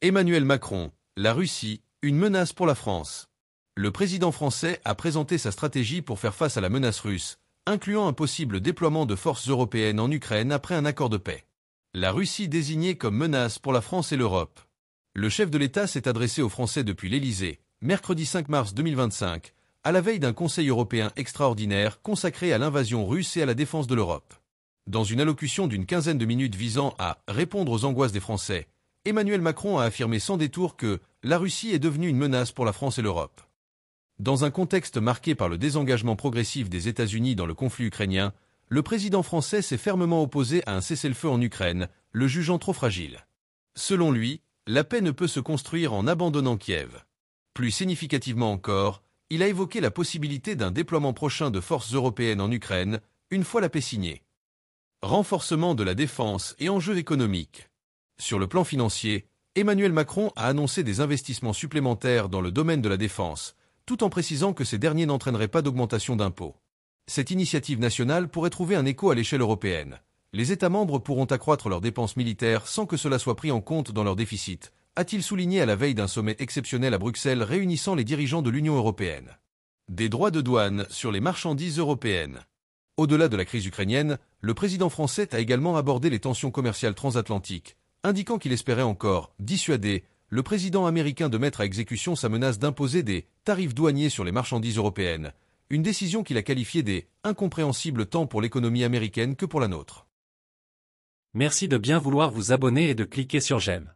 Emmanuel Macron, la Russie, une menace pour la France. Le président français a présenté sa stratégie pour faire face à la menace russe, incluant un possible déploiement de forces européennes en Ukraine après un accord de paix. La Russie désignée comme menace pour la France et l'Europe. Le chef de l'État s'est adressé aux Français depuis l'Élysée, mercredi 5 mars 2025, à la veille d'un Conseil européen extraordinaire consacré à l'invasion russe et à la défense de l'Europe. Dans une allocution d'une quinzaine de minutes visant à répondre aux angoisses des Français, Emmanuel Macron a affirmé sans détour que la Russie est devenue une menace pour la France et l'Europe. Dans un contexte marqué par le désengagement progressif des États-Unis dans le conflit ukrainien, le président français s'est fermement opposé à un cessez-le-feu en Ukraine, le jugeant trop fragile. Selon lui, la paix ne peut se construire en abandonnant Kiev. Plus significativement encore, il a évoqué la possibilité d'un déploiement prochain de forces européennes en Ukraine, une fois la paix signée. Renforcement de la défense et enjeux économiques. Sur le plan financier, Emmanuel Macron a annoncé des investissements supplémentaires dans le domaine de la défense, tout en précisant que ces derniers n'entraîneraient pas d'augmentation d'impôts. Cette initiative nationale pourrait trouver un écho à l'échelle européenne. Les États membres pourront accroître leurs dépenses militaires sans que cela soit pris en compte dans leur déficit, a-t-il souligné à la veille d'un sommet exceptionnel à Bruxelles réunissant les dirigeants de l'Union européenne. Des droits de douane sur les marchandises européennes. Au-delà de la crise ukrainienne, le président français a également abordé les tensions commerciales transatlantiques, indiquant qu'il espérait encore dissuader le président américain de mettre à exécution sa menace d'imposer des tarifs douaniers sur les marchandises européennes, une décision qu'il a qualifiée des incompréhensibles tant pour l'économie américaine que pour la nôtre. Merci de bien vouloir vous abonner et de cliquer sur j'aime.